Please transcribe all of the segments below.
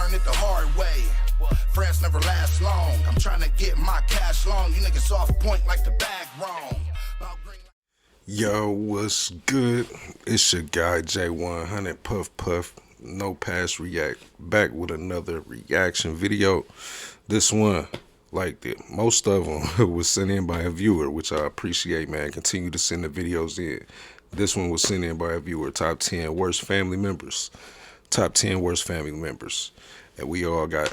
learned it the hard way. Friends never last long. I'm trying to get my cash long. You niggas off point like the bag wrong. Yo, what's good? It's your guy J100 Puff Puff. No Pass React. Back with another reaction video. This one, like most of them, was sent in by a viewer, which I appreciate, man. Continue to send the videos in. This one was sent in by a viewer. Top 10 worst family members. Top 10 worst family members. And we all got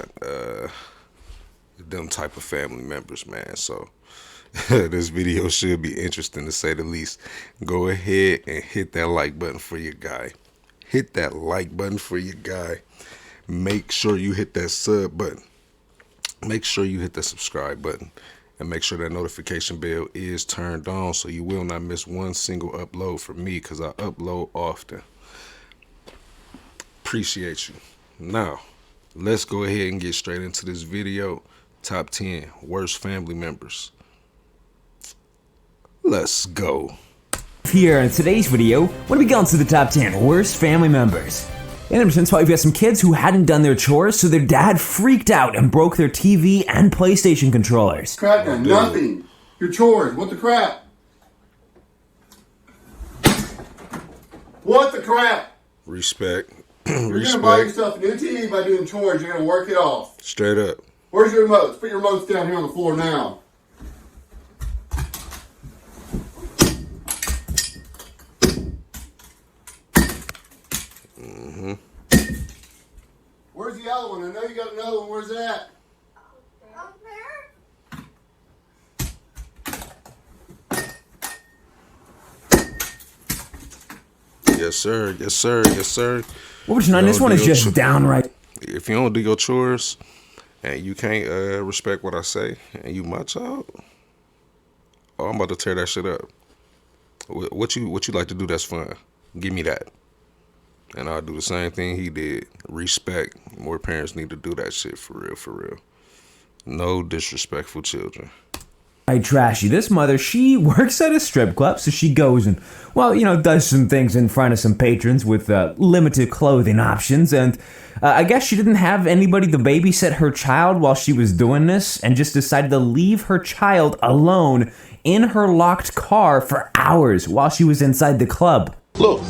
them type of family members, man. So this video should be interesting to say the least. Go ahead and hit that like button for your guy. Hit that like button for your guy. Make sure you hit that sub button. Make sure you hit the subscribe button. And make sure that notification bell is turned on so you will not miss one single upload from me, because I upload often. Appreciate you. Now, let's go ahead and get straight into this video. Top 10 worst family members. Let's go. Here in today's video, when we get into the top 10 worst family members. In evidence, we've got some kids who hadn't done their chores, so their dad freaked out and broke their TV and PlayStation controllers. Crap, man, nothing. Your chores, what the crap? What the crap? Respect. You're gonna buy yourself a new TV by doing chores. You're gonna work it off. Straight up. Where's your remotes? Put your remotes down here on the floor now. Where's the other one? I know you got another one. Where's that? Up there? Yes, sir. Yes, sir. Yes, sir. What was this one is just downright. If you don't do your chores and you can't respect what I say and you my child, oh, I'm about to tear that shit up. What you like to do that's fun? Give me that. And I'll do the same thing he did. Respect. More parents need to do that shit for real, for real. No disrespectful children. Trashy. This mother, she works at a strip club, so she goes and, well, does some things in front of some patrons with limited clothing options, and I guess she didn't have anybody to babysit her child while she was doing this, and just decided to leave her child alone in her locked car for hours while she was inside the club. Look,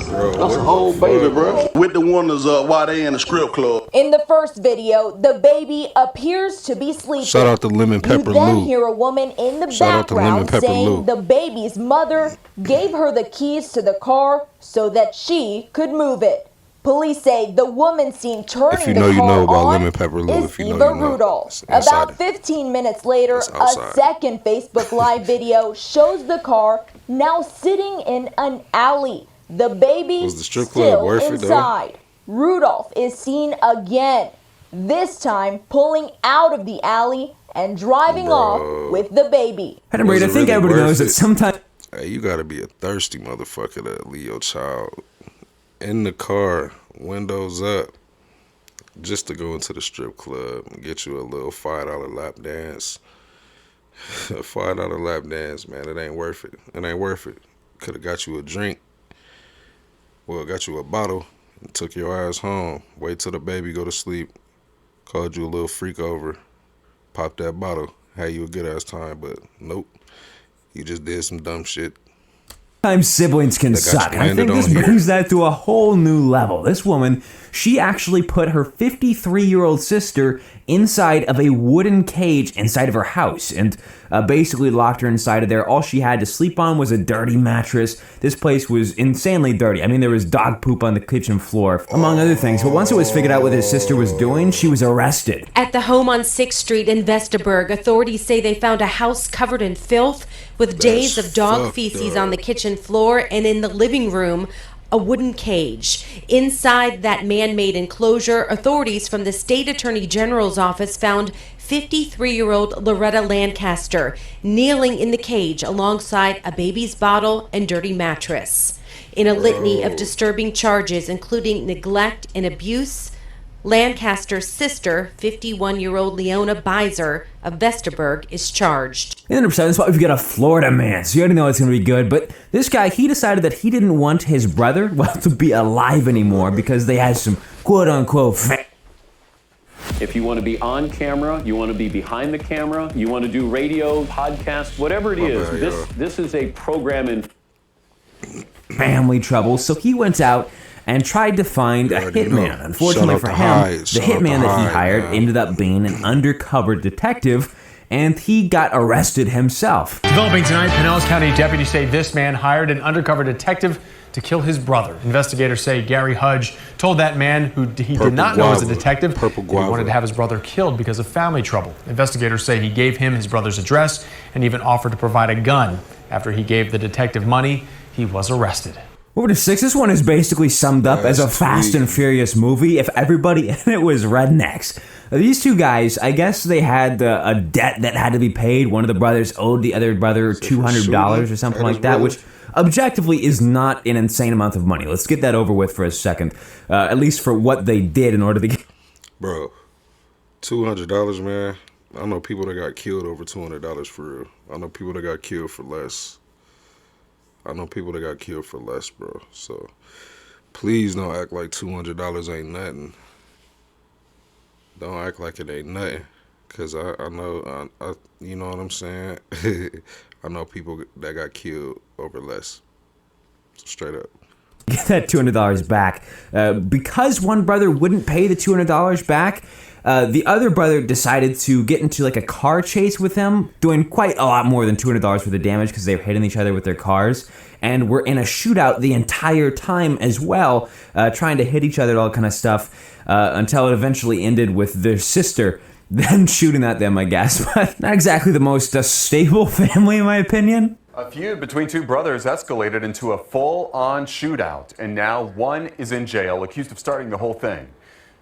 Bro, that's a whole baby, bro. With the wonders while they in the strip club. In the first video, the baby appears to be sleeping. Shout out to Lemon Pepper You then Lou. hear a woman in the Shout out to Lemon background Pepper saying Lou. the baby's mother gave her the keys to the car so that she could move it. Police say the woman seen turning If you the know, you car know about on Lemon Pepper Lou. is If you know, Eva you know. Rudolph. It's inside. About 15 minutes later, It's a outside. second Facebook Live video shows the car now sitting in an alley. The baby Was the strip club still worth it, though? inside. Rudolph is seen again, this time pulling out of the alley and driving off with the baby. I Was it think really everybody knows worth that it? sometimes. Hey, you gotta be a thirsty motherfucker to leave your child in the car, windows up, just to go into the strip club and get you a little $5 lap dance. A $5 lap dance, man, it ain't worth it. It ain't worth it. Could have got you a drink. Well, got you a bottle and took your ass home. Wait till the baby go to sleep. Called you a little freak over. Popped that bottle. Had you a good ass time, but nope. You just did some dumb shit. Sometimes siblings can suck. I think this brings that to a whole new level. This woman, she actually put her 53-year-old sister inside of a wooden cage inside of her house and basically locked her inside of there. All she had to sleep on was a dirty mattress. This place was insanely dirty. I mean, there was dog poop on the kitchen floor, among other things. But once it was figured out what his sister was doing, she was arrested. At the home on 6th Street in Vestaburg, authorities say they found a house covered in filth with days of dog feces on the kitchen floor, and in the living room, a wooden cage. Inside that man-made enclosure, authorities from the State Attorney General's office found 53-year-old Loretta Lancaster kneeling in the cage alongside a baby's bottle and dirty mattress. In a litany of disturbing charges, including neglect and abuse, Lancaster's sister, 51-year-old Leona Beiser of Vestaburg, is charged. And that's why we've got a Florida man, so you already know it's going to be good. But this guy, he decided that he didn't want his brother, well, to be alive anymore because they had some quote-unquote If you want to be on camera, you want to be behind the camera, you want to do radio, podcast, whatever it is, this is a program in family trouble. So he went out and tried to find a hitman. Unfortunately for him, the hitman that he hired ended up being an undercover detective, and he got arrested himself. Developing tonight, Pinellas County deputies say this man hired an undercover detective to kill his brother. Investigators say Gary Hudge told that man, who he did not know was a detective, that he wanted to have his brother killed because of family trouble. Investigators say he gave him his brother's address and even offered to provide a gun. After he gave the detective money, he was arrested. Over to 6. This one is basically summed up as a Fast and Furious movie if everybody in it was rednecks. These two guys, I guess they had a debt that had to be paid. One of the brothers owed the other brother $200 or something like that, which objectively is not an insane amount of money. Let's get that over with for a second, at least for what they did in order to get... Bro, $200, man. I know people that got killed over $200 for real. I know people that got killed for less. Bro. So, please don't act like $200 ain't nothing. Don't act like it ain't nothing. Because I know, you know what I'm saying? I know people that got killed over less. Straight up. Get that $200 back. Because one brother wouldn't pay the $200 back, the other brother decided to get into like a car chase with him, doing quite a lot more than $200 for the damage because they were hitting each other with their cars, and were in a shootout the entire time as well, trying to hit each other, all kind of stuff, until it eventually ended with their sister then shooting at them, I guess. But not exactly the most stable family, in my opinion. A feud between two brothers escalated into a full-on shootout, and now one is in jail, accused of starting the whole thing.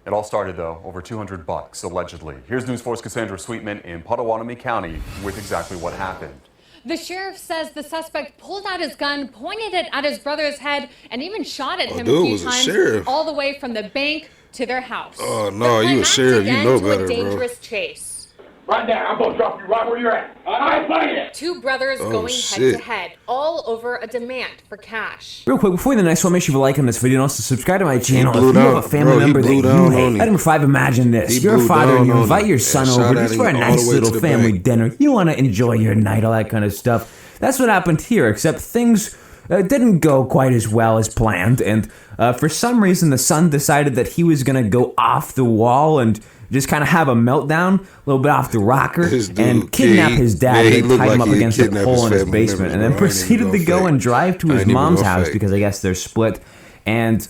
It all started, though, over $200, allegedly. Here's News 4's Cassandra Sweetman in Potawatomi County with exactly what happened. The sheriff says the suspect pulled out his gun, pointed it at his brother's head, and even shot at him a few times, all the way from the bank to their house. Oh, no, you a sheriff. You know better, a bro. dangerous chase. Right now, I'm gonna drop you right where you're at. I fight it. Two brothers going head to head, all over a demand for cash. Real quick, before the next one, make sure you like on this video and also subscribe to my channel if you down. have a family member that you hate. Item 5, imagine this. You're a father and you invite your son over just for a nice little family dinner. You want to enjoy your night, all that kind of stuff. That's what happened here, except things didn't go quite as well as planned, and for some reason the son decided that he was going to go off the wall and just kind of have a meltdown, a little bit off the rocker, and kidnap his dad and tie him up against a pole in his basement, and then proceeded to go and drive to his mom's house because I guess they're split, and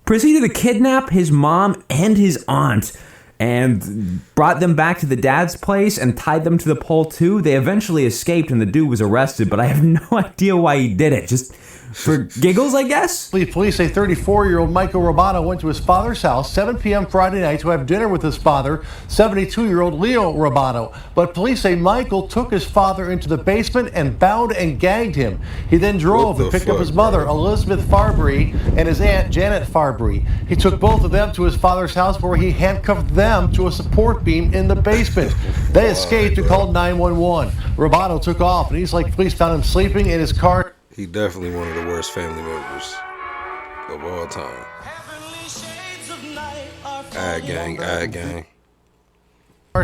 proceeded to kidnap his mom and his aunt, and brought them back to the dad's place and tied them to the pole too. They eventually escaped and the dude was arrested, but I have no idea why he did it. Just for giggles, I guess? Police say 34-year-old Michael Roboto went to his father's house 7 p.m. Friday night to have dinner with his father, 72-year-old Leo Roboto. But police say Michael took his father into the basement and bound and gagged him. He then drove and picked up his mother, Elizabeth Farbry, and his aunt, Janet Farbry. He took both of them to his father's house where he handcuffed them to a support beam in the basement. They escaped and called 911. Roboto took off, and police found him sleeping in his car. He definitely one of the worst family members of all time. Ad gang.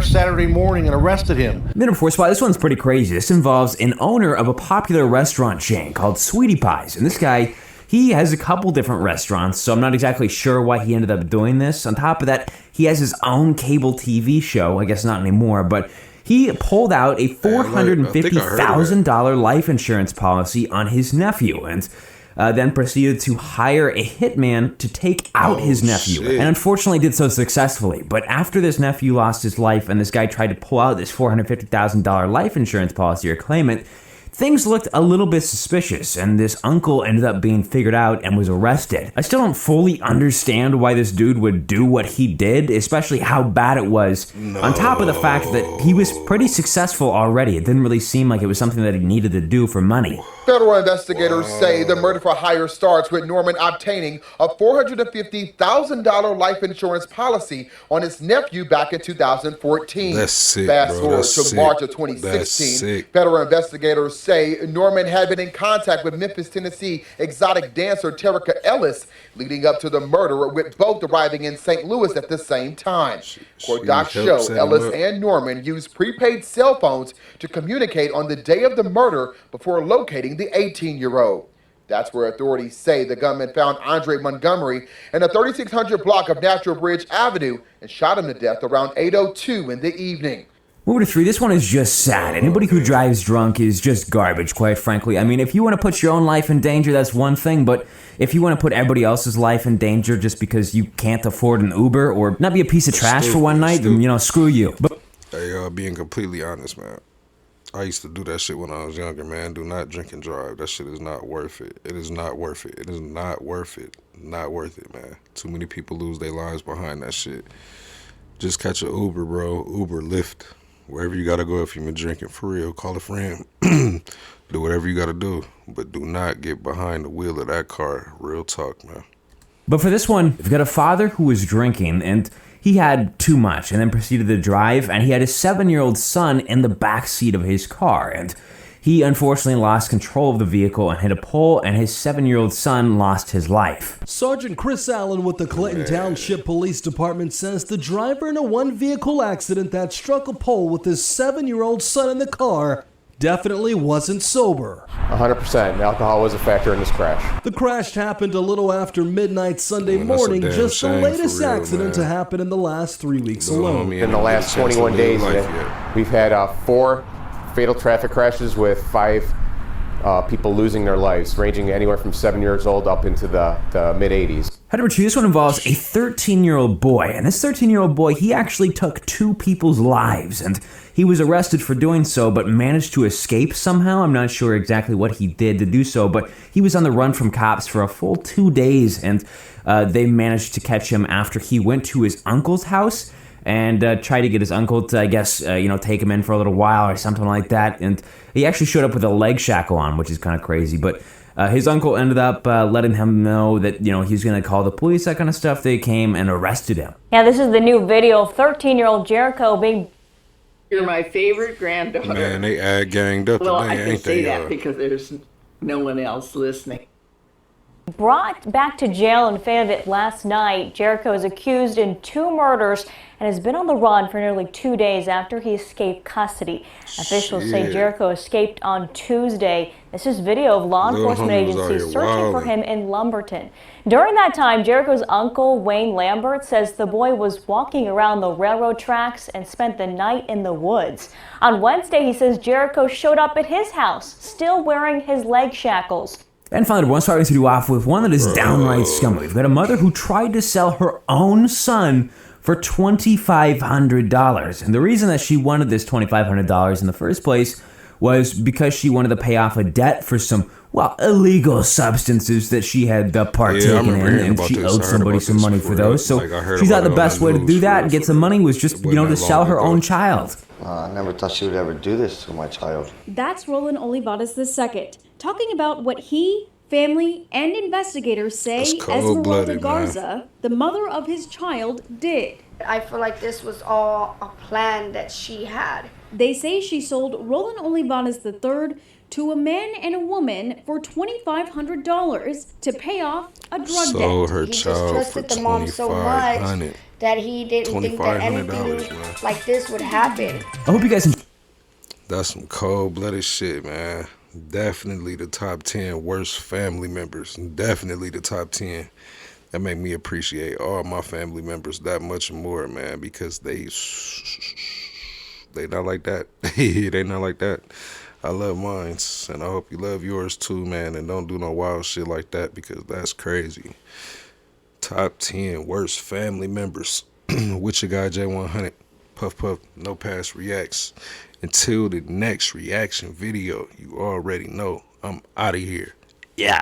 Saturday morning and arrested him. Minute 4 spot. This one's pretty crazy. This involves an owner of a popular restaurant chain called Sweetie Pies. And this guy, he has a couple different restaurants, so I'm not exactly sure why he ended up doing this. On top of that, he has his own cable TV show. I guess not anymore, but he pulled out a $450,000 life insurance policy on his nephew and then proceeded to hire a hitman to take out his nephew. And unfortunately did so successfully. But after this nephew lost his life and this guy tried to pull out this $450,000 life insurance policy or claim it, things looked a little bit suspicious, and this uncle ended up being figured out and was arrested. I still don't fully understand why this dude would do what he did, especially how bad it was, on top of the fact that he was pretty successful already. It didn't really seem like it was something that he needed to do for money. Federal investigators say the murder for hire starts with Norman obtaining a $450,000 life insurance policy on his nephew back in 2014. That's sick, Fast bro. forward That's to sick. March of That's 2016. sick. Federal investigators say Norman had been in contact with Memphis, Tennessee exotic dancer Terica Ellis leading up to the murder, with both arriving in St. Louis at the same time. Court docs show Ellis and Norman used prepaid cell phones to communicate on the day of the murder before locating the 18-year-old. That's where authorities say the gunman found Andre Montgomery in a 3600 block of Natural Bridge Avenue and shot him to death around 8:02 in the evening. Moving to 3, this one is just sad. Anybody who drives drunk is just garbage, quite frankly. I mean, if you want to put your own life in danger, that's one thing, but if you want to put everybody else's life in danger just because you can't afford an Uber or not be a piece of trash for one night, then, you know, screw you. Hey, being completely honest, man. I used to do that shit when I was younger, man. Do not drink and drive. That shit is not worth it. It is not worth it. It is not worth it. Not worth it, man. Too many people lose their lives behind that shit. Just catch an Uber, bro. Uber, Lyft. Wherever you gotta go if you've been drinking, for real. Call a friend. Do whatever you gotta do. But do not get behind the wheel of that car. Real talk, man. But for this one, we've got a father who was drinking and he had too much and then proceeded to drive, and he had his 7-year-old son in the back seat of his car, and he unfortunately lost control of the vehicle and hit a pole, and his 7-year-old son lost his life. Sergeant Chris Allen with the Clinton Township Police Department says the driver in a one-vehicle accident that struck a pole with his 7-year-old son in the car definitely wasn't sober. 100%. Alcohol was a factor in this crash. The crash happened a little after midnight Sunday morning, just the latest accident to happen in the last 3 weeks alone. In the last 21 days, we've had 4 fatal traffic crashes with 5 people losing their lives, ranging anywhere from 7 years old up into the mid-80s. Head number 2, this one involves a 13-year-old boy, and this 13-year-old boy, he actually took 2 people's lives, and he was arrested for doing so, but managed to escape somehow. I'm not sure exactly what he did to do so, but he was on the run from cops for a full 2 days, and they managed to catch him after he went to his uncle's house and tried to get his uncle to, I guess, take him in for a little while or something like that, and he actually showed up with a leg shackle on, which is kind of crazy, but his uncle ended up letting him know that, he was going to call the police, that kind of stuff. They came and arrested him. Yeah, this is the new video of 13-year-old Jericho being... You're my favorite granddaughter. Man, they ganged up well, today, I can say that because there's no one else listening. Brought back to jail in Fayetteville last night, Jericho is accused in 2 murders and has been on the run for nearly 2 days after he escaped custody. Officials say Jericho escaped on Tuesday. This is video of law enforcement agencies searching for him in Lumberton. During that time, Jericho's uncle, Wayne Lambert, says the boy was walking around the railroad tracks and spent the night in the woods. On Wednesday, he says Jericho showed up at his house, still wearing his leg shackles. And finally, one starting to do off with one that is downright scummy. We've got a mother who tried to sell her own son for $2,500. And the reason that she wanted this $2,500 in the first place was because she wanted to pay off a debt for some, illegal substances that she had partaken in, and she owed somebody some money for those. So she thought the best way to do that and get some money was just, to sell her own child. I never thought she would ever do this to my child. That's Roland Olivares II, talking about what he, family, and investigators say Esmeralda Garza, the mother of his child, did. I feel like this was all a plan that she had. They say she sold Roland Olivares III to a man and a woman for $2,500 to pay off a drug debt. Her he child just trusted the mom so much that he didn't think that anything like this would happen. I hope you guys enjoy. That's some cold-blooded shit, man. Definitely the top 10 worst family members. Definitely the top 10. That make me appreciate all my family members that much more, man, because they not like that. They not like that. I love mine, and I hope you love yours too, man, and don't do no wild shit like that because that's crazy. Top 10 worst family members. With your guy J100. Puff Puff, no pass reacts. Until the next reaction video, you already know I'm out of here. Yeah.